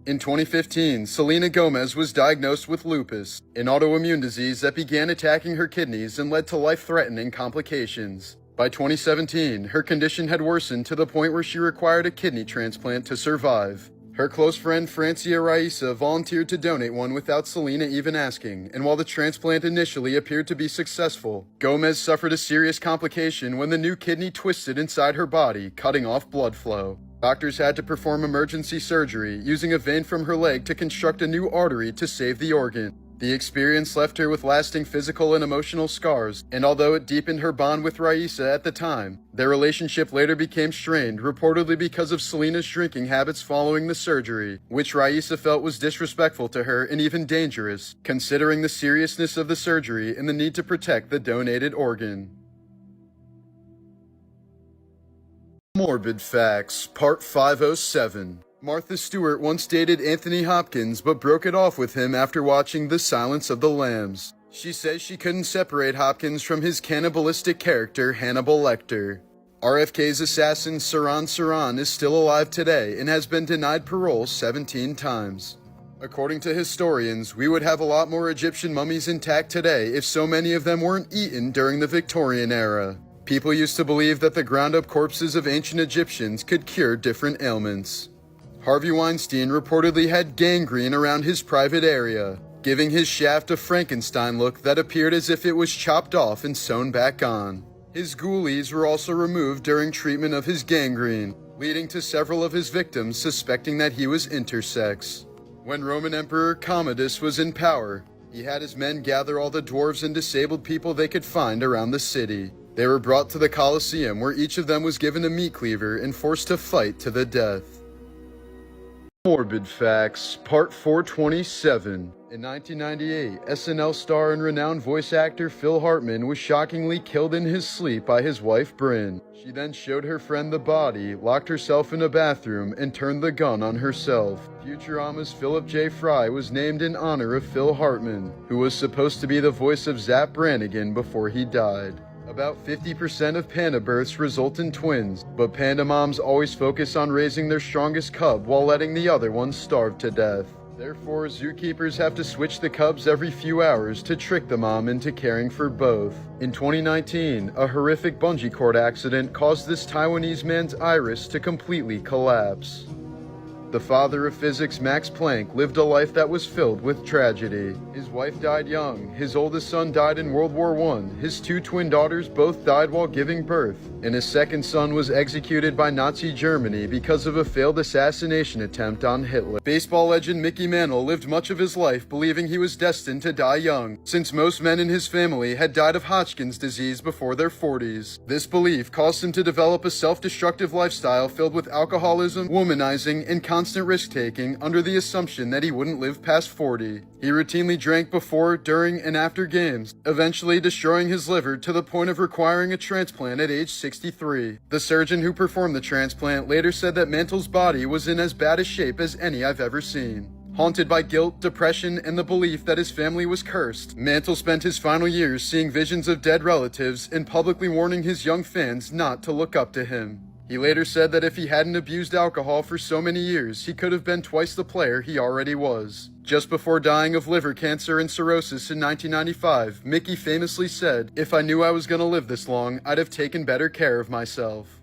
In 2015, Selena Gomez was diagnosed with lupus, an autoimmune disease that began attacking her kidneys and led to life-threatening complications. By 2017, her condition had worsened to the point where she required a kidney transplant to survive. Her close friend Francia Raisa volunteered to donate one without Selena even asking, and while the transplant initially appeared to be successful, Gomez suffered a serious complication when the new kidney twisted inside her body, cutting off blood flow. Doctors had to perform emergency surgery, using a vein from her leg to construct a new artery to save the organ. The experience left her with lasting physical and emotional scars, and although it deepened her bond with Raisa at the time, their relationship later became strained, reportedly because of Selena's drinking habits following the surgery, which Raisa felt was disrespectful to her and even dangerous, considering the seriousness of the surgery and the need to protect the donated organ. Morbid Facts, Part 507. Martha Stewart once dated Anthony Hopkins but broke it off with him after watching The Silence of the Lambs. She says she couldn't separate Hopkins from his cannibalistic character Hannibal Lecter. RFK's assassin Saran Saran is still alive today and has been denied parole 17 times. According to historians, we would have a lot more Egyptian mummies intact today if so many of them weren't eaten during the Victorian era. People used to believe that the ground-up corpses of ancient Egyptians could cure different ailments. Harvey Weinstein reportedly had gangrene around his private area, giving his shaft a Frankenstein look that appeared as if it was chopped off and sewn back on. His ghoulies were also removed during treatment of his gangrene, leading to several of his victims suspecting that he was intersex. When Roman Emperor Commodus was in power, he had his men gather all the dwarves and disabled people they could find around the city. They were brought to the Colosseum, where each of them was given a meat cleaver and forced to fight to the death. Morbid Facts, Part 427. In 1998, SNL star and renowned voice actor Phil Hartman was shockingly killed in his sleep by his wife Brynn. She then showed her friend the body, locked herself in a bathroom, and turned the gun on herself. Futurama's Philip J. Fry was named in honor of Phil Hartman, who was supposed to be the voice of Zapp Brannigan before he died. About 50% of panda births result in twins, but panda moms always focus on raising their strongest cub while letting the other ones starve to death. Therefore, zookeepers have to switch the cubs every few hours to trick the mom into caring for both. In 2019, a horrific bungee cord accident caused this Taiwanese man's iris to completely collapse. The father of physics, Max Planck, lived a life that was filled with tragedy. His wife died young, his oldest son died in World War I, his two twin daughters both died while giving birth, and his second son was executed by Nazi Germany because of a failed assassination attempt on Hitler. Baseball legend Mickey Mantle lived much of his life believing he was destined to die young, since most men in his family had died of Hodgkin's disease before their 40s. This belief caused him to develop a self-destructive lifestyle filled with alcoholism, womanizing, and constant risk-taking under the assumption that he wouldn't live past 40. He routinely drank before, during, and after games, eventually destroying his liver to the point of requiring a transplant at age 63. The surgeon who performed the transplant later said that Mantle's body was in as bad a shape as any I've ever seen. Haunted by guilt, depression, and the belief that his family was cursed, Mantle spent his final years seeing visions of dead relatives and publicly warning his young fans not to look up to him. He later said that if he hadn't abused alcohol for so many years, he could have been twice the player he already was. Just before dying of liver cancer and cirrhosis in 1995, Mickey famously said, "If I knew I was gonna live this long, I'd have taken better care of myself."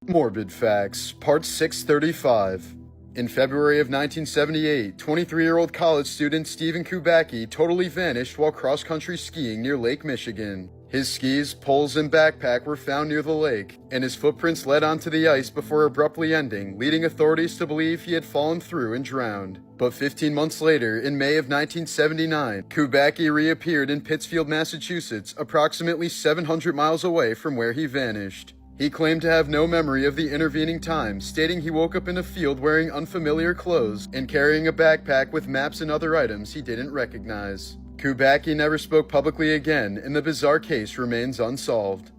Morbid Facts, Part 635. In February of 1978, 23-year-old college student Stephen Kubacki totally vanished while cross-country skiing near Lake Michigan. His skis, poles, and backpack were found near the lake, and his footprints led onto the ice before abruptly ending, leading authorities to believe he had fallen through and drowned. But 15 months later, in May of 1979, Kubacki reappeared in Pittsfield, Massachusetts, approximately 700 miles away from where he vanished. He claimed to have no memory of the intervening time, stating he woke up in a field wearing unfamiliar clothes and carrying a backpack with maps and other items he didn't recognize. Kubacki never spoke publicly again, and the bizarre case remains unsolved.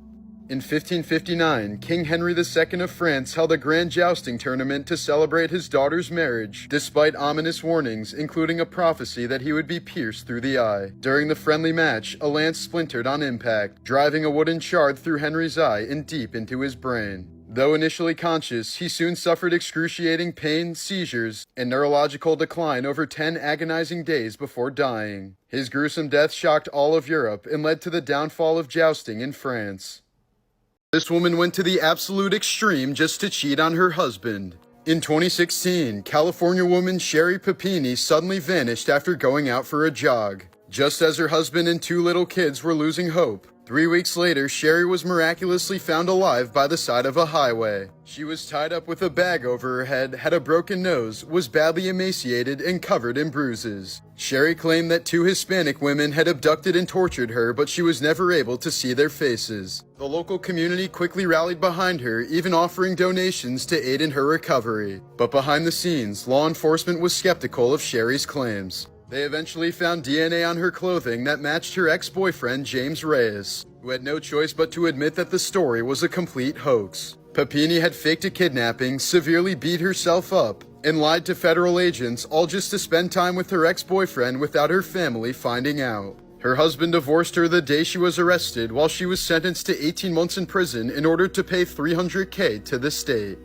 In 1559, King Henry II of France held a grand jousting tournament to celebrate his daughter's marriage, despite ominous warnings, including a prophecy that he would be pierced through the eye. During the friendly match, a lance splintered on impact, driving a wooden shard through Henry's eye and deep into his brain. Though initially conscious, he soon suffered excruciating pain, seizures, and neurological decline over 10 agonizing days before dying. His gruesome death shocked all of Europe and led to the downfall of jousting in France. This woman went to the absolute extreme just to cheat on her husband. In 2016, California woman Sherry Papini suddenly vanished after going out for a jog. Just as her husband and 2 little kids were losing hope, 3 weeks later, Sherry was miraculously found alive by the side of a highway. She was tied up with a bag over her head, had a broken nose, was badly emaciated, and covered in bruises. Sherry claimed that 2 Hispanic women had abducted and tortured her, but she was never able to see their faces. The local community quickly rallied behind her, even offering donations to aid in her recovery. But behind the scenes, law enforcement was skeptical of Sherry's claims. They eventually found DNA on her clothing that matched her ex-boyfriend James Reyes, who had no choice but to admit that the story was a complete hoax. Papini had faked a kidnapping, severely beat herself up, and lied to federal agents, all just to spend time with her ex-boyfriend without her family finding out. Her husband divorced her the day she was arrested, while she was sentenced to 18 months in prison in order to pay $300K to the state.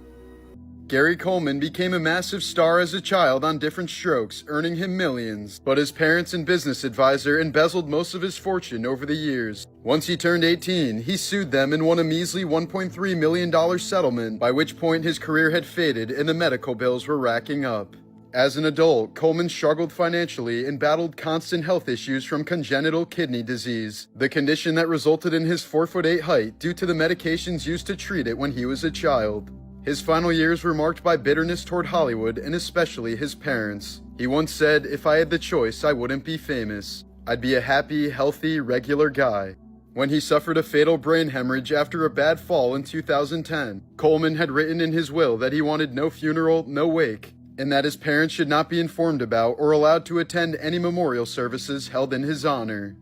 Gary Coleman became a massive star as a child on Different Strokes, earning him millions, but his parents and business advisor embezzled most of his fortune over the years. Once he turned 18, he sued them and won a measly $1.3 million settlement, by which point his career had faded and the medical bills were racking up. As an adult, Coleman struggled financially and battled constant health issues from congenital kidney disease, the condition that resulted in his 4'8" height due to the medications used to treat it when he was a child. His final years were marked by bitterness toward Hollywood and especially his parents. He once said, "If I had the choice, I wouldn't be famous. I'd be a happy, healthy, regular guy." When he suffered a fatal brain hemorrhage after a bad fall in 2010, Coleman had written in his will that he wanted no funeral, no wake, and that his parents should not be informed about or allowed to attend any memorial services held in his honor.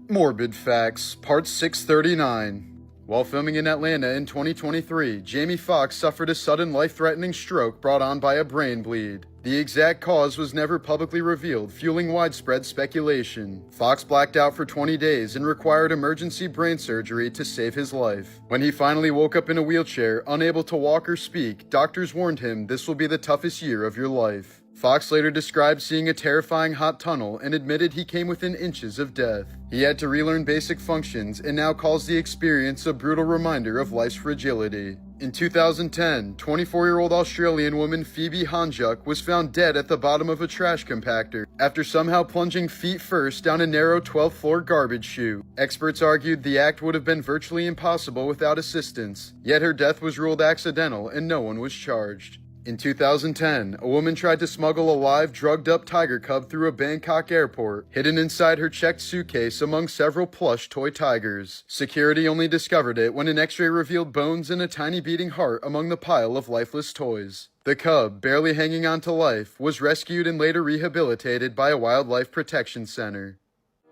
Morbid Facts, Part 639. While filming in Atlanta in 2023, Jamie Foxx suffered a sudden life-threatening stroke brought on by a brain bleed. The exact cause was never publicly revealed, fueling widespread speculation. Foxx blacked out for 20 days and required emergency brain surgery to save his life. When he finally woke up in a wheelchair, unable to walk or speak, doctors warned him this will be the toughest year of your life. Foxx later described seeing a terrifying hot tunnel and admitted he came within inches of death. He had to relearn basic functions and now calls the experience a brutal reminder of life's fragility. In 2010, 24-year-old Australian woman Phoebe Hanjuk was found dead at the bottom of a trash compactor after somehow plunging feet first down a narrow 12th-floor garbage chute. Experts argued the act would have been virtually impossible without assistance, yet her death was ruled accidental and no one was charged. In 2010, a woman tried to smuggle a live, drugged-up tiger cub through a Bangkok airport, hidden inside her checked suitcase among several plush toy tigers. Security only discovered it when an x-ray revealed bones and a tiny beating heart among the pile of lifeless toys. The cub, barely hanging on to life, was rescued and later rehabilitated by a wildlife protection center.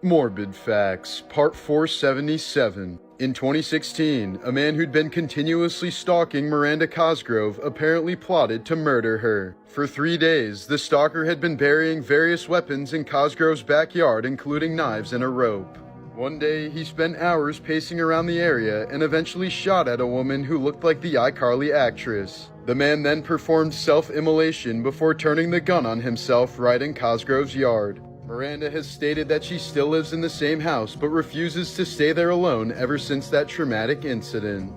Morbid Facts, Part 477. In 2016, a man who'd been continuously stalking Miranda Cosgrove apparently plotted to murder her. For 3 days, the stalker had been burying various weapons in Cosgrove's backyard, including knives and a rope. One day, he spent hours pacing around the area and eventually shot at a woman who looked like the iCarly actress. The man then performed self-immolation before turning the gun on himself right in Cosgrove's yard. Miranda has stated that she still lives in the same house but refuses to stay there alone ever since that traumatic incident.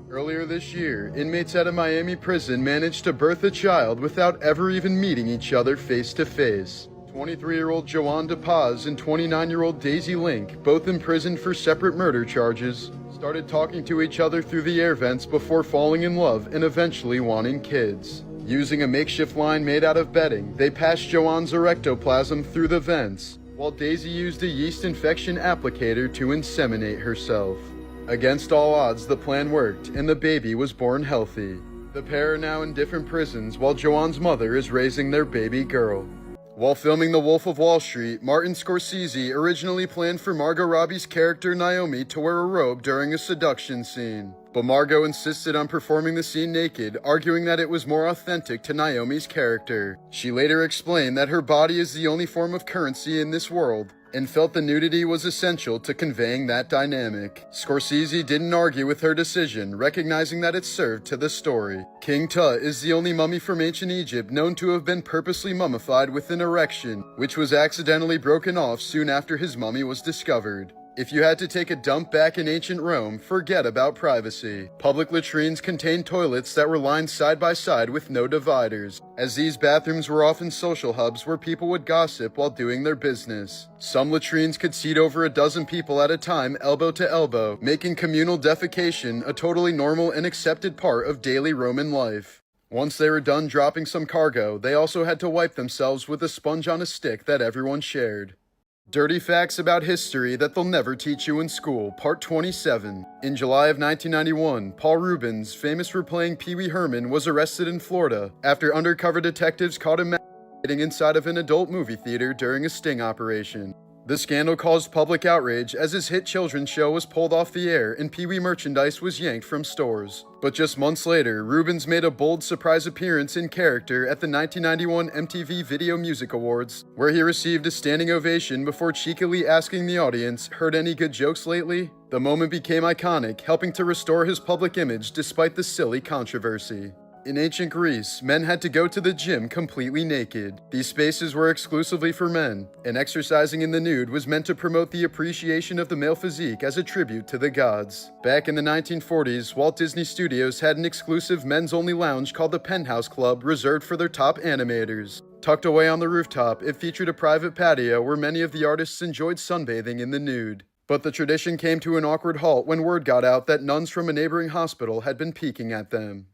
Earlier this year, inmates at a Miami prison managed to birth a child without ever even meeting each other face to face. 23-year-old Joanne DePaz and 29-year-old Daisy Link, both imprisoned for separate murder charges, started talking to each other through the air vents before falling in love and eventually wanting kids. Using a makeshift line made out of bedding, they passed Joanne's erectoplasm through the vents, while Daisy used a yeast infection applicator to inseminate herself. Against all odds, the plan worked, and the baby was born healthy. The pair are now in different prisons, while Joanne's mother is raising their baby girl. While filming The Wolf of Wall Street, Martin Scorsese originally planned for Margot Robbie's character Naomi to wear a robe during a seduction scene. But Margot insisted on performing the scene naked, arguing that it was more authentic to Naomi's character. She later explained that her body is the only form of currency in this world, and felt the nudity was essential to conveying that dynamic. Scorsese didn't argue with her decision, recognizing that it served to the story. King Tut is the only mummy from ancient Egypt known to have been purposely mummified with an erection, which was accidentally broken off soon after his mummy was discovered. If you had to take a dump back in ancient Rome, forget about privacy. Public latrines contained toilets that were lined side by side with no dividers, as these bathrooms were often social hubs where people would gossip while doing their business. Some latrines could seat over a dozen people at a time, elbow to elbow, making communal defecation a totally normal and accepted part of daily Roman life. Once they were done dropping some cargo, they also had to wipe themselves with a sponge on a stick that everyone shared. Dirty Facts About History That They'll Never Teach You in School, Part 27. In July of 1991, Paul Reubens, famous for playing Pee Wee Herman, was arrested in Florida after undercover detectives caught him masturbating inside of an adult movie theater during a sting operation. The scandal caused public outrage as his hit children's show was pulled off the air and Pee Wee merchandise was yanked from stores. But just months later, Reubens made a bold surprise appearance in character at the 1991 MTV Video Music Awards, where he received a standing ovation before cheekily asking the audience, "Heard any good jokes lately?" The moment became iconic, helping to restore his public image despite the silly controversy. In ancient Greece, men had to go to the gym completely naked. These spaces were exclusively for men, and exercising in the nude was meant to promote the appreciation of the male physique as a tribute to the gods. Back in the 1940s, Walt Disney Studios had an exclusive men's-only lounge called the Penthouse Club reserved for their top animators. Tucked away on the rooftop, it featured a private patio where many of the artists enjoyed sunbathing in the nude. But the tradition came to an awkward halt when word got out that nuns from a neighboring hospital had been peeking at them.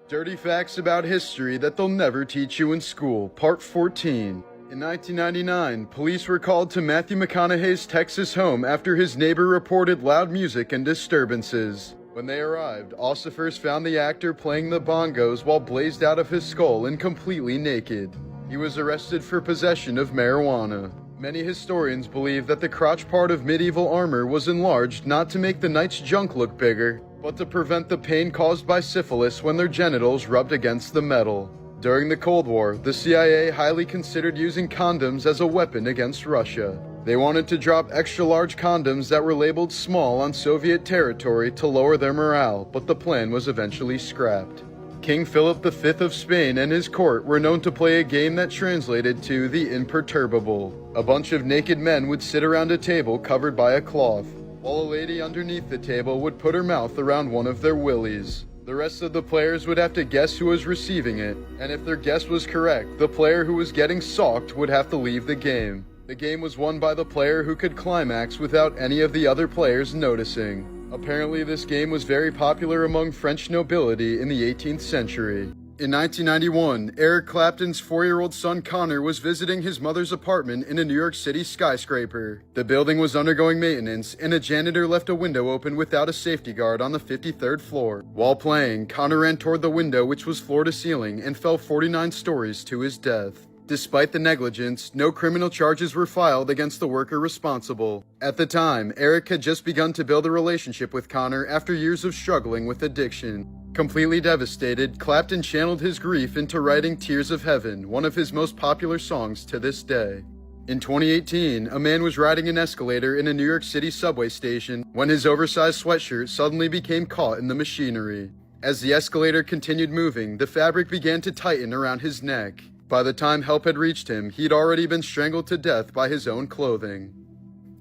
Dirty Facts About History That They'll Never Teach You in School, Part 14. In 1999, police were called to Matthew McConaughey's Texas home after his neighbor reported loud music and disturbances. When they arrived, ossifers found the actor playing the bongos while blazed out of his skull and completely naked. He was arrested for possession of marijuana. Many historians believe that the crotch part of medieval armor was enlarged not to make the knight's junk look bigger, but to prevent the pain caused by syphilis when their genitals rubbed against the metal. During the Cold War, the CIA highly considered using condoms as a weapon against Russia. They wanted to drop extra-large condoms that were labeled small on Soviet territory to lower their morale, but the plan was eventually scrapped. King Philip V of Spain and his court were known to play a game that translated to the imperturbable. A bunch of naked men would sit around a table covered by a cloth, while a lady underneath the table would put her mouth around one of their willies. The rest of the players would have to guess who was receiving it, and if their guess was correct, the player who was getting socked would have to leave the game. The game was won by the player who could climax without any of the other players noticing. Apparently, this game was very popular among French nobility in the 18th century. In 1991, Eric Clapton's 4-year-old son Connor was visiting his mother's apartment in a New York City skyscraper. The building was undergoing maintenance, and a janitor left a window open without a safety guard on the 53rd floor. While playing, Connor ran toward the window, which was floor to ceiling, and fell 49 stories to his death. Despite the negligence, no criminal charges were filed against the worker responsible. At the time, Eric had just begun to build a relationship with Connor after years of struggling with addiction. Completely devastated, Clapton channeled his grief into writing Tears of Heaven, one of his most popular songs to this day. In 2018, a man was riding an escalator in a New York City subway station when his oversized sweatshirt suddenly became caught in the machinery. As the escalator continued moving, the fabric began to tighten around his neck. By the time help had reached him, he'd already been strangled to death by his own clothing.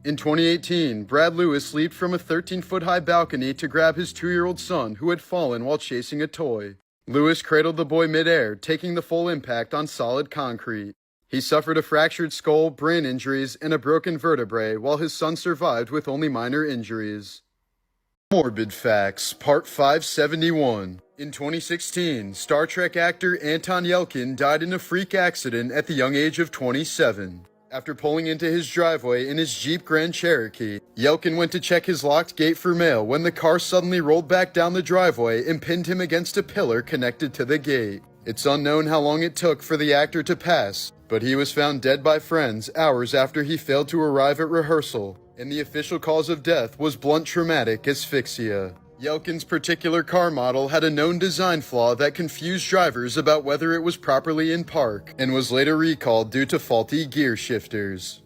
In 2018, Brad Lewis leaped from a 13-foot-high balcony to grab his 2-year-old son who had fallen while chasing a toy. Lewis cradled the boy midair, taking the full impact on solid concrete. He suffered a fractured skull, brain injuries, and a broken vertebrae, while his son survived with only minor injuries. Morbid Facts, Part 571. In 2016, Star Trek actor Anton Yelchin died in a freak accident at the young age of 27. After pulling into his driveway in his Jeep Grand Cherokee, Yelchin went to check his locked gate for mail when the car suddenly rolled back down the driveway and pinned him against a pillar connected to the gate. It's unknown how long it took for the actor to pass, but he was found dead by friends hours after he failed to arrive at rehearsal, and the official cause of death was blunt traumatic asphyxia. Yelkin's particular car model had a known design flaw that confused drivers about whether it was properly in park, and was later recalled due to faulty gear shifters.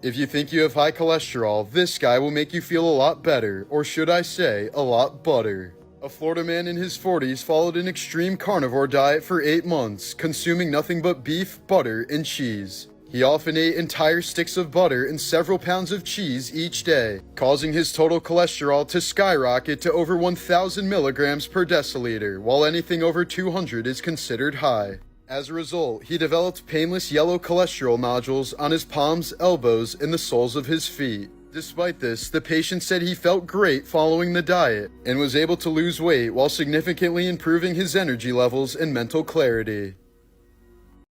If you think you have high cholesterol, this guy will make you feel a lot better, or should I say, a lot butter. A Florida man in his 40s followed an extreme carnivore diet for 8 months, consuming nothing but beef, butter, and cheese. He often ate entire sticks of butter and several pounds of cheese each day, causing his total cholesterol to skyrocket to over 1,000 milligrams per deciliter, while anything over 200 is considered high. As a result, he developed painless yellow cholesterol nodules on his palms, elbows, and the soles of his feet. Despite this, the patient said he felt great following the diet and was able to lose weight while significantly improving his energy levels and mental clarity.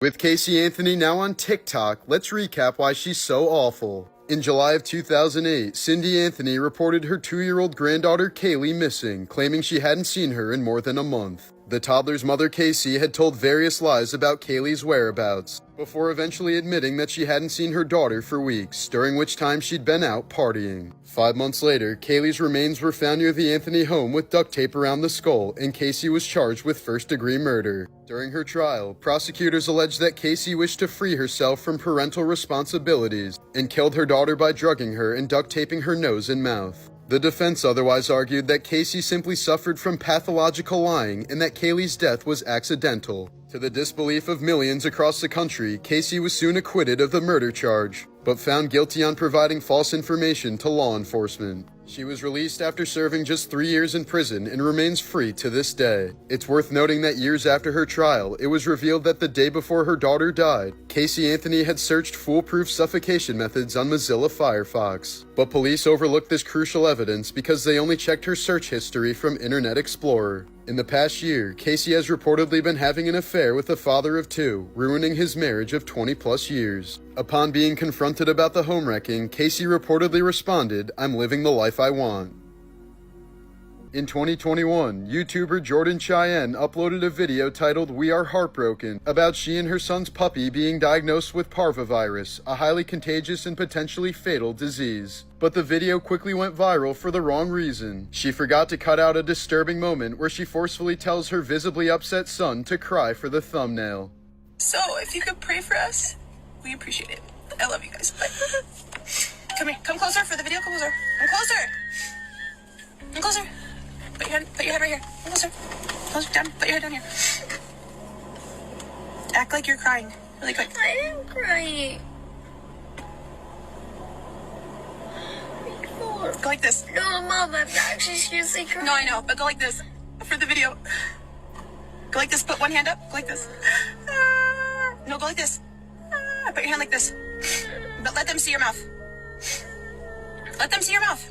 With Casey Anthony now on TikTok, let's recap why she's so awful. In July of 2008, Cindy Anthony reported her 2-year-old granddaughter Kaylee missing, claiming she hadn't seen her in more than a month. The toddler's mother, Casey, had told various lies about Kaylee's whereabouts, before eventually admitting that she hadn't seen her daughter for weeks, during which time she'd been out partying. 5 months later, Kaylee's remains were found near the Anthony home with duct tape around the skull, and Casey was charged with first-degree murder. During her trial, prosecutors alleged that Casey wished to free herself from parental responsibilities and killed her daughter by drugging her and duct taping her nose and mouth. The defense otherwise argued that Casey simply suffered from pathological lying and that Kaylee's death was accidental. To the disbelief of millions across the country, Casey was soon acquitted of the murder charge, but found guilty on providing false information to law enforcement. She was released after serving just 3 years in prison and remains free to this day. It's worth noting that years after her trial, it was revealed that the day before her daughter died, Casey Anthony had searched foolproof suffocation methods on Mozilla Firefox. But police overlooked this crucial evidence because they only checked her search history from Internet Explorer. In the past year, Casey has reportedly been having an affair with a father of 2, ruining his marriage of 20-plus years. Upon being confronted about the home wrecking, Casey reportedly responded, "I'm living the life I want." In 2021, YouTuber Jordan Cheyenne uploaded a video titled "We Are Heartbroken" about she and her son's puppy being diagnosed with parvovirus, a highly contagious and potentially fatal disease. But the video quickly went viral for the wrong reason. She forgot to cut out a disturbing moment where she forcefully tells her visibly upset son to cry for the thumbnail. So, if you could pray for us, we appreciate it. I love you guys. Bye. Come here. Come closer for the video. Come closer. Come closer. Come closer. Put your head right here. Come closer. Closer down. Put your head down here. Act like you're crying. Really quick. I am crying. Go like this. No, Mom, I'm actually seriously crying. No, I know, but go like this for the video. Go like this. Put one hand up. Go like this. No, go like this. Put your hand like this. But let them see your mouth. Let them see your mouth.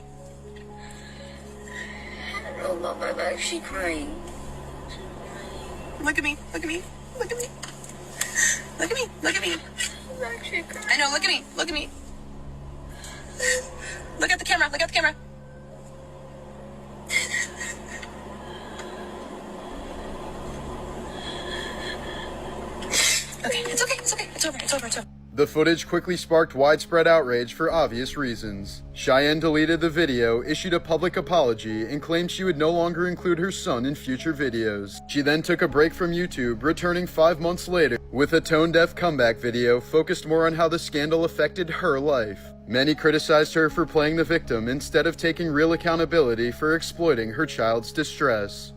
No, Mom, I'm actually crying. Look at me. Look at me. Look at me. Look at me. Look at me. I'm actually crying. I know. Look at me. Look at me. Look at the camera. Look at the camera. Okay. It's okay. It's okay. It's over. It's over. It's over. The footage quickly sparked widespread outrage for obvious reasons. Cheyenne deleted the video, issued a public apology, and claimed she would no longer include her son in future videos. She then took a break from YouTube, returning 5 months later with a tone-deaf comeback video focused more on how the scandal affected her life. Many criticized her for playing the victim instead of taking real accountability for exploiting her child's distress.